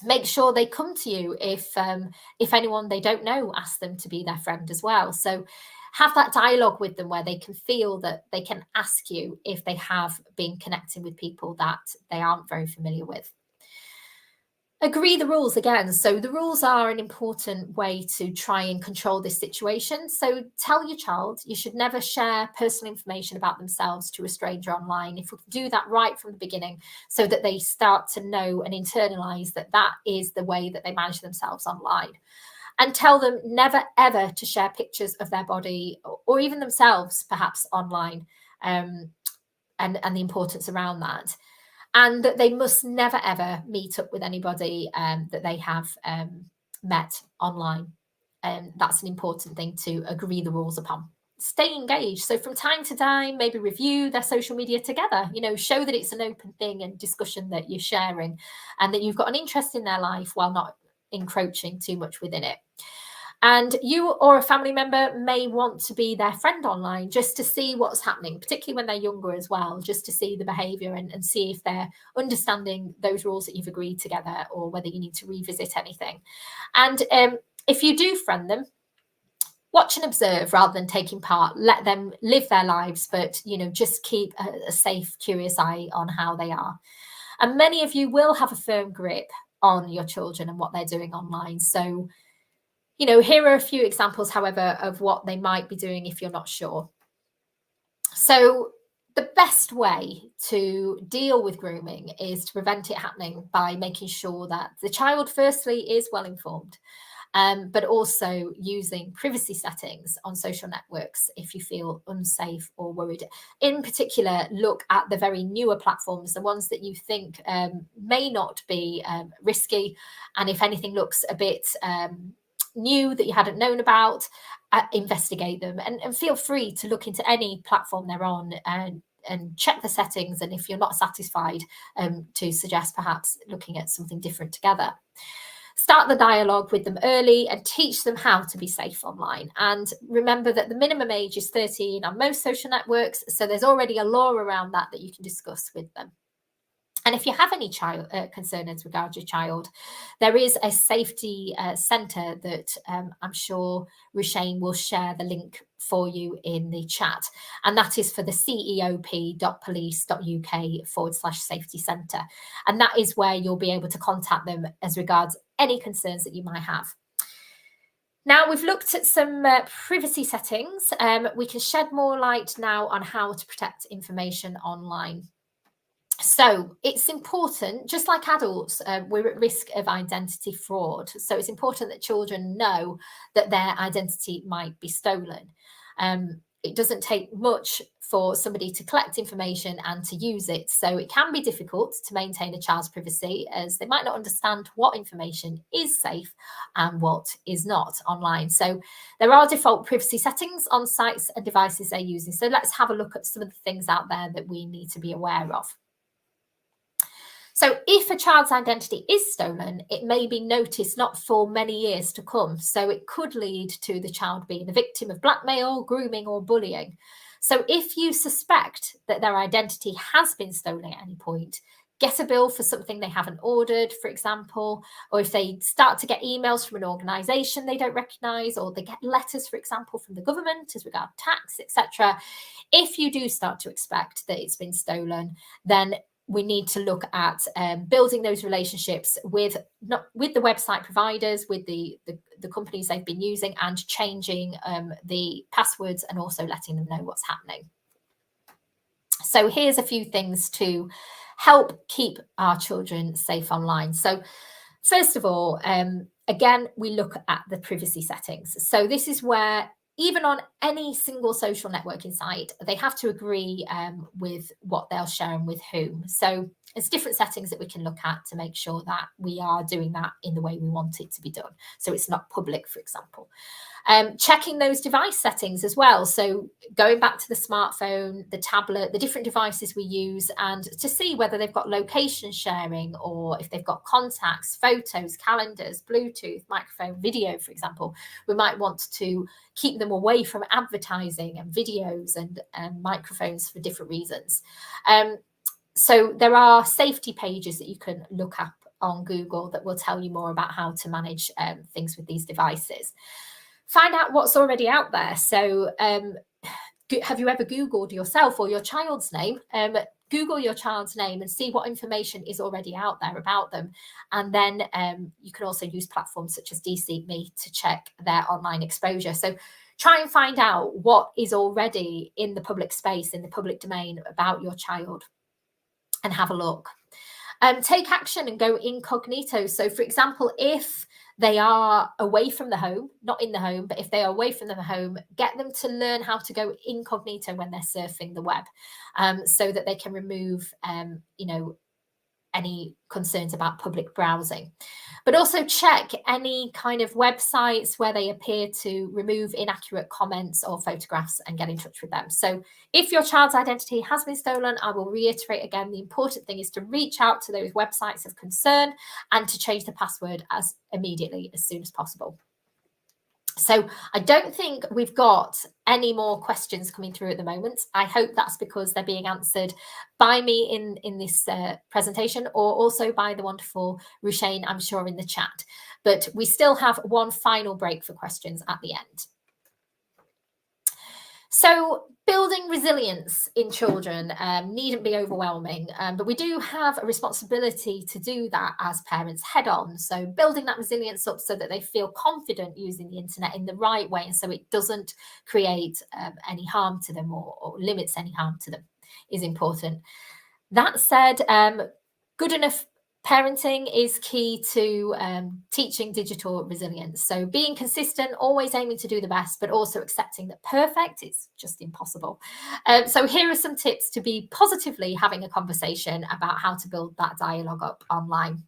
Make sure they come to you if anyone they don't know asks them to be their friend as well. So have that dialogue with them where they can feel that they can ask you if they have been connecting with people that they aren't very familiar with. Agree the rules again. So the rules are an important way to try and control this situation. So tell your child you should never share personal information about themselves to a stranger online. If we can do that right from the beginning, so that they start to know and internalize that that is the way that they manage themselves online. And tell them never, ever to share pictures of their body or even themselves, perhaps online, and the importance around that. And that they must never, ever meet up with anybody that they have met online. That's an important thing to agree the rules upon. Stay engaged. So from time to time, maybe review their social media together, show that it's an open thing and discussion that you're sharing and that you've got an interest in their life while not encroaching too much within it. And you or a family member may want to be their friend online just to see what's happening, particularly when they're younger as well, just to see the behavior and see if they're understanding those rules that you've agreed together or whether you need to revisit anything. And if you do friend them, watch and observe rather than taking part. Let them live their lives, but just keep a safe, curious eye on how they are. And many of you will have a firm grip on your children and what they're doing online. So here are a few examples, however, of what they might be doing if you're not sure. So the best way to deal with grooming is to prevent it happening by making sure that the child firstly is well informed, but also using privacy settings on social networks if you feel unsafe or worried. In particular, look at the very newer platforms, the ones that you think may not be risky, and if anything looks a bit new that you hadn't known about, investigate them and feel free to look into any platform they're on and check the settings, and if you're not satisfied, to suggest perhaps looking at something different together. Start the dialogue with them early and teach them how to be safe online. And remember that the minimum age is 13 on most social networks, so there's already a law around that you can discuss with them. And if you have any child concern as regards your child, there is a safety centre that I'm sure Rushane will share the link for you in the chat. And that is for the ceop.police.uk/safety centre. And that is where you'll be able to contact them as regards any concerns that you might have. Now we've looked at some privacy settings. We can shed more light now on how to protect information online. So it's important, just like adults, we're at risk of identity fraud. So it's important that children know that their identity might be stolen. It doesn't take much for somebody to collect information and to use it. So it can be difficult to maintain a child's privacy, as they might not understand what information is safe and what is not online. So there are default privacy settings on sites and devices they're using. So let's have a look at some of the things out there that we need to be aware of. So if a child's identity is stolen, it may be noticed not for many years to come. So it could lead to the child being a victim of blackmail, grooming, or bullying. So if you suspect that their identity has been stolen at any point, get a bill for something they haven't ordered, for example, or if they start to get emails from an organisation they don't recognise, or they get letters, for example, from the government as regard tax, etc. If you do start to expect that it's been stolen, then we need to look at building those relationships with the website providers, with the companies they've been using, and changing the passwords, and also letting them know what's happening. So here's a few things to help keep our children safe online. So first of all, again, we look at the privacy settings. So this is where, even on any single social networking site, they have to agree with what they'll share and with whom. So there's different settings that we can look at to make sure that we are doing that in the way we want it to be done. So it's not public, for example. Checking those device settings as well. So going back to the smartphone, the tablet, the different devices we use, and to see whether they've got location sharing, or if they've got contacts, photos, calendars, Bluetooth, microphone, video, for example. We might want to keep them away from advertising and videos and microphones for different reasons. So there are safety pages that you can look up on Google that will tell you more about how to manage things with these devices. Find out what's already out there. So have you ever Googled yourself or your child's name? Google your child's name and see what information is already out there about them. And then you can also use platforms such as DeSeekMe to check their online exposure. So try and find out what is already in the public space, in the public domain about your child, and have a look. Take action and go incognito. So for example, if they are away from the home, not in the home, but if they are away from the home, get them to learn how to go incognito when they're surfing the web, so that they can remove, any concerns about public browsing. But also check any kind of websites where they appear to remove inaccurate comments or photographs, and get in touch with them. So if your child's identity has been stolen, I will reiterate again, the important thing is to reach out to those websites of concern and to change the password as soon as possible. So I don't think we've got any more questions coming through at the moment. I hope that's because they're being answered by me in this presentation, or also by the wonderful Rushane, I'm sure, in the chat. But we still have one final break for questions at the end. So building resilience in children needn't be overwhelming, but we do have a responsibility to do that as parents head on. So building that resilience up so that they feel confident using the internet in the right way, and so it doesn't create any harm to them, or limits any harm to them, is important. That said, good enough parenting is key to teaching digital resilience. So being consistent, always aiming to do the best, but also accepting that perfect is just impossible. So here are some tips to be positively having a conversation about how to build that dialogue up online.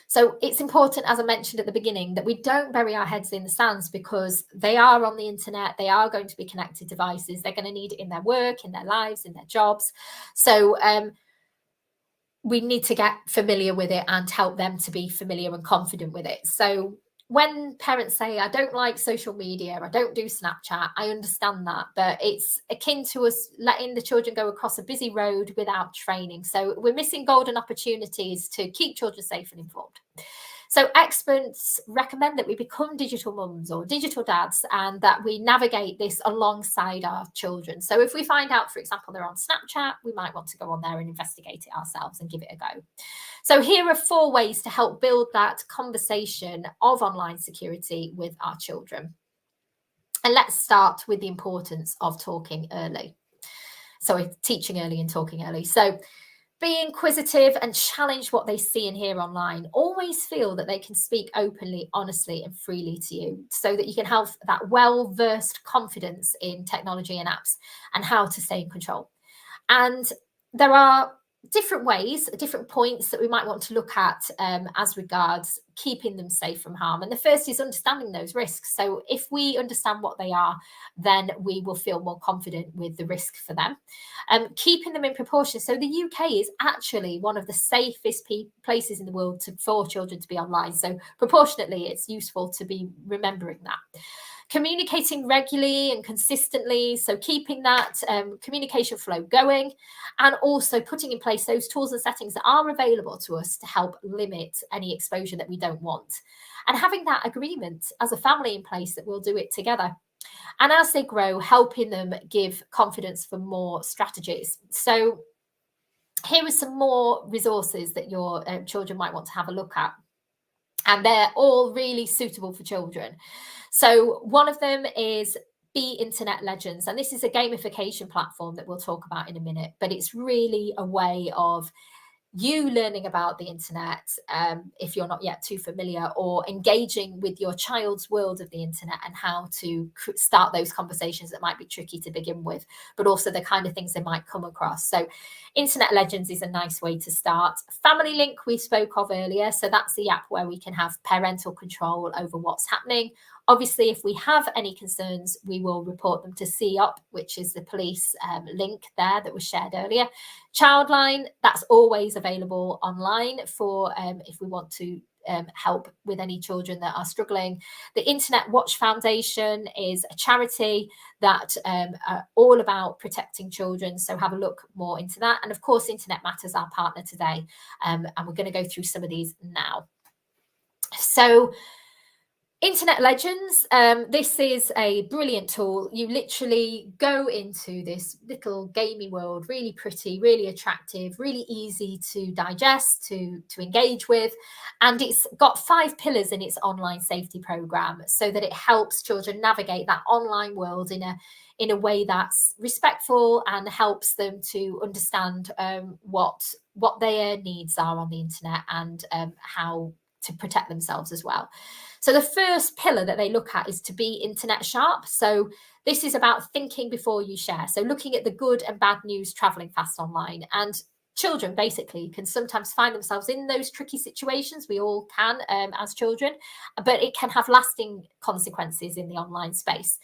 So it's important, as I mentioned at the beginning, that we don't bury our heads in the sands, because they are on the internet, they are going to be connected devices, they're going to need it in their work, in their lives, in their jobs. So we need to get familiar with it and help them to be familiar and confident with it. So when parents say, I don't like social media, I don't do Snapchat, I understand that, but it's akin to us letting the children go across a busy road without training. So we're missing golden opportunities to keep children safe and informed. So experts recommend that we become digital mums or digital dads, and that we navigate this alongside our children. So if we find out, for example, they're on Snapchat, we might want to go on there and investigate it ourselves and give it a go. So here are 4 ways to help build that conversation of online security with our children. And let's start with the importance of talking early. So teaching early and talking early. So be inquisitive and challenge what they see and hear online. Always feel that they can speak openly, honestly, and freely to you, so that you can have that well-versed confidence in technology and apps and how to stay in control. And there are different ways, different points that we might want to look at as regards keeping them safe from harm. And the first is understanding those risks. So if we understand what they are, then we will feel more confident with the risk for them. Keeping them in proportion. So the UK is actually one of the safest places in the world for children to be online. So proportionately, it's useful to be remembering that. Communicating regularly and consistently, so keeping that communication flow going, and also putting in place those tools and settings that are available to us to help limit any exposure that we don't want. And having that agreement as a family in place that we'll do it together. And as they grow, helping them give confidence for more strategies. So here are some more resources that your children might want to have a look at. And they're all really suitable for children. So one of them is Be Internet Legends. And this is a gamification platform that we'll talk about in a minute, but it's really a way of you learning about the internet, if you're not yet too familiar, or engaging with your child's world of the internet and how to start those conversations that might be tricky to begin with, but also the kind of things they might come across. So Internet Legends is a nice way to start. Family Link we spoke of earlier. So that's the app where we can have parental control over what's happening. Obviously, if we have any concerns, we will report them to CEOP, which is the police link there that was shared earlier. Childline, that's always available online for if we want to help with any children that are struggling. The Internet Watch Foundation is a charity that are all about protecting children. So have a look more into that. And of course, Internet Matters, our partner today. And we're going to go through some of these now. So Internet Legends, this is a brilliant tool. You literally go into this little gamey world, really pretty, really attractive, really easy to digest, to engage with. And it's got 5 pillars in its online safety program so that it helps children navigate that online world in a way that's respectful and helps them to understand what their needs are on the internet and how to protect themselves as well. So the first pillar that they look at is to be internet sharp. So this is about thinking before you share. So looking at the good and bad news traveling fast online. And children basically can sometimes find themselves in those tricky situations. We all can as children, but it can have lasting consequences in the online space.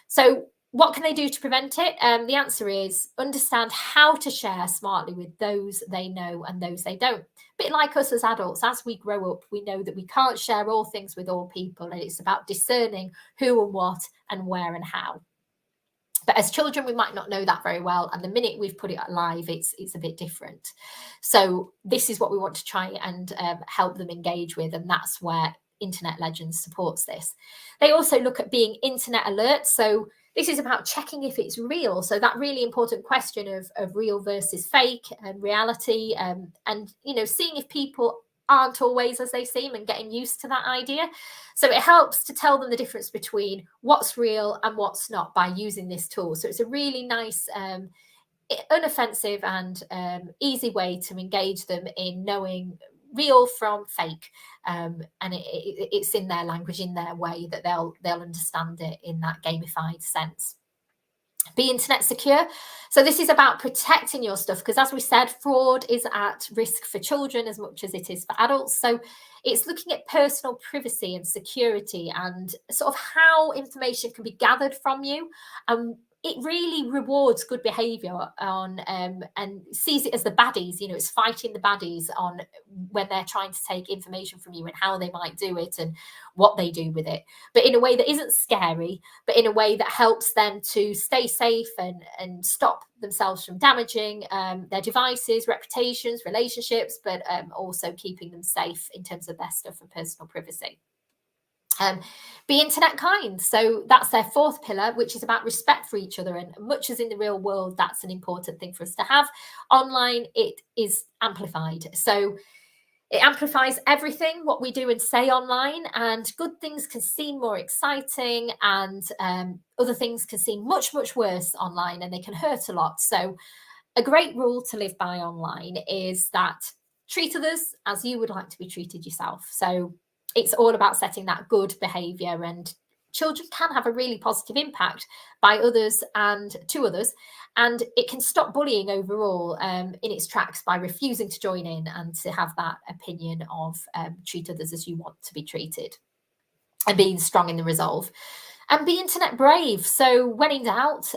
So what can they do to prevent it? The answer is understand how to share smartly with those they know and those they don't. A bit like us as adults, as we grow up, we know that we can't share all things with all people, and it's about discerning who and what and where and how. But as children, we might not know that very well. And the minute we've put it live, it's a bit different. So this is what we want to try and help them engage with. And that's where Internet Legends supports this. They also look at being internet alert. So this is about checking if it's real. So that really important question of real versus fake and reality, and seeing if people aren't always as they seem and getting used to that idea. So it helps to tell them the difference between what's real and what's not by using this tool. So it's a really nice, unoffensive and easy way to engage them in knowing real from fake, and it's in their language, in their way that they'll understand it in that gamified sense. Be internet secure. So this is about protecting your stuff, because as we said, fraud is at risk for children as much as it is for adults. So it's looking at personal privacy and security and sort of how information can be gathered from you. It really rewards good behavior on and sees it as the baddies. It's fighting the baddies on when they're trying to take information from you and how they might do it and what they do with it, but in a way that isn't scary, but in a way that helps them to stay safe and stop themselves from damaging their devices, reputations, relationships, but also keeping them safe in terms of their stuff and personal privacy. Be internet kind. So that's their 4th pillar, which is about respect for each other. And much as in the real world, that's an important thing for us to have. Online, it is amplified. So it amplifies everything, what we do and say online, and good things can seem more exciting and other things can seem much, much worse online, and they can hurt a lot. So a great rule to live by online is that treat others as you would like to be treated yourself. So it's all about setting that good behavior, and children can have a really positive impact by others and to others. And it can stop bullying overall in its tracks by refusing to join in and to have that opinion of treat others as you want to be treated and being strong in the resolve. And be internet brave. So when in doubt,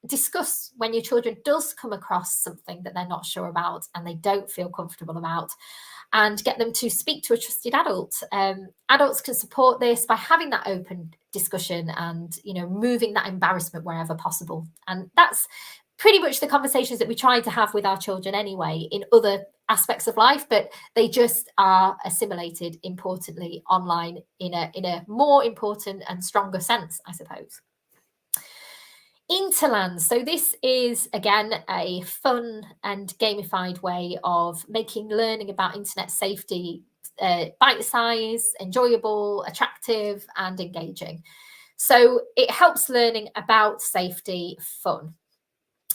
discuss when your children does come across something that they're not sure about and they don't feel comfortable about, and get them to speak to a trusted adult. Adults can support this by having that open discussion and, you know, moving that embarrassment wherever possible. And that's pretty much the conversations that we try to have with our children anyway in other aspects of life, but they just are assimilated importantly online in a more important and stronger sense, I suppose. Interland. So this is, again, a fun and gamified way of making learning about internet safety bite-sized, enjoyable, attractive, and engaging. So it helps learning about safety fun.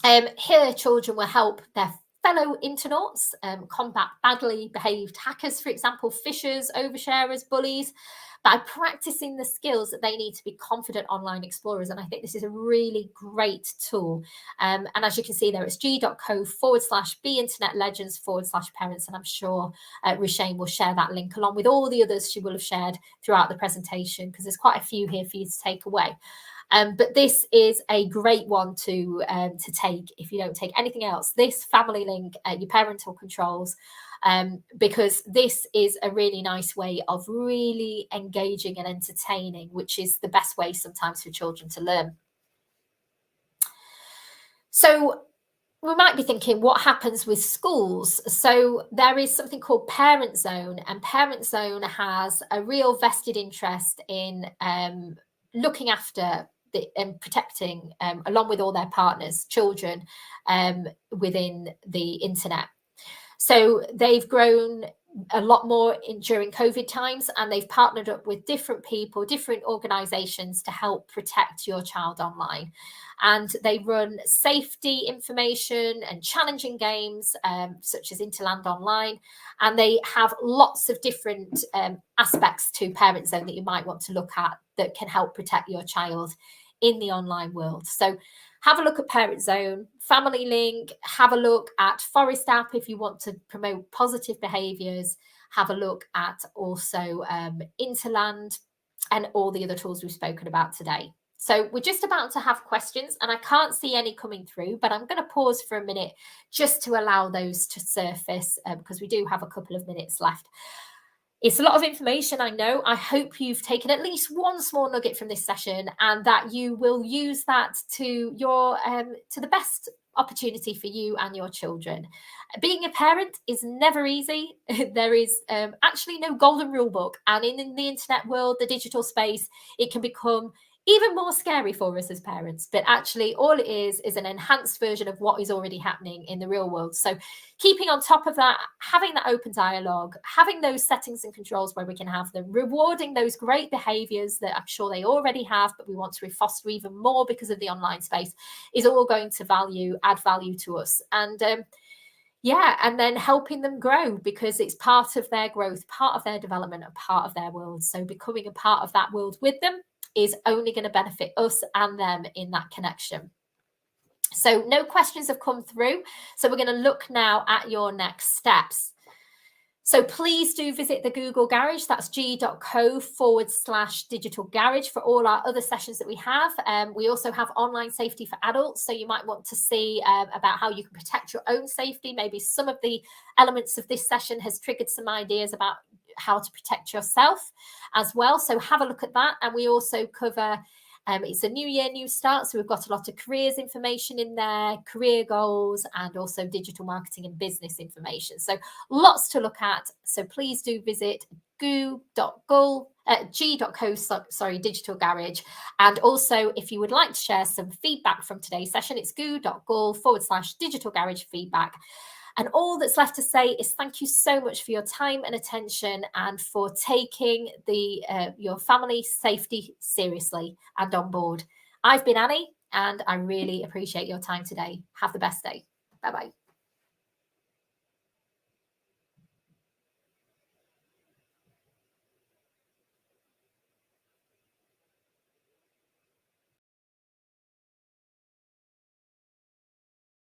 Here, children will help their fellow internauts combat badly behaved hackers, for example, phishers, oversharers, bullies, by practicing the skills that they need to be confident online explorers. And I think this is a really great tool. And as you can see there, it's g.co/beinternetlegends/parents. And I'm sure Rushane will share that link along with all the others she will have shared throughout the presentation, because there's quite a few here for you to take away. But this is a great one to take if you don't take anything else. This family link, your parental controls, because this is a really nice way of really engaging and entertaining, which is the best way sometimes for children to learn. So we might be thinking, what happens with schools? So there is something called Parent Zone, and Parent Zone has a real vested interest in looking after and protecting, along with all their partners, children within the internet. So they've grown a lot more during COVID times, and they've partnered up with different people, different organizations to help protect your child online. And they run safety information and challenging games such as Interland Online. And they have lots of different aspects to Parent Zone that you might want to look at that can help protect your child in the online world. So have a look at Parent Zone, Family Link, have a look at Forest App if you want to promote positive behaviours, have a look at also Interland and all the other tools we've spoken about today. So we're just about to have questions, and I can't see any coming through, but I'm going to pause for a minute just to allow those to surface because we do have a couple of minutes left. It's a lot of information, I know. I hope you've taken at least one small nugget from this session, and that you will use that to your to the best opportunity for you and your children. Being a parent is never easy. There is actually no golden rule book, and in the internet world, the digital space, it can become even more scary for us as parents. But actually, all it is an enhanced version of what is already happening in the real world. So keeping on top of that, having that open dialogue, having those settings and controls where we can have them, rewarding those great behaviors that I'm sure they already have, but we want to foster even more because of the online space, is all going to add value to us. And yeah, and then helping them grow, because it's part of their growth, part of their development, and part of their world. So becoming a part of that world with them is only going to benefit us and them in that connection. So no questions have come through. So we're going to look now at your next steps. So please do visit the Google Garage. That's g.co/digital garage for all our other sessions that we have. We also have online safety for adults. So you might want to see about how you can protect your own safety. Maybe some of the elements of this session has triggered some ideas about how to protect yourself as well. So have a look at that. And we also cover, it's a new year, new start. So we've got a lot of careers information in there, career goals, and also digital marketing and business information. So lots to look at. So please do visit g.co/digital garage. And also, if you would like to share some feedback from today's session, it's go.gul/digital garage feedback. And all that's left to say is thank you so much for your time and attention, and for taking your family safety seriously and on board. I've been Annie, and I really appreciate your time today. Have the best day. Bye-bye.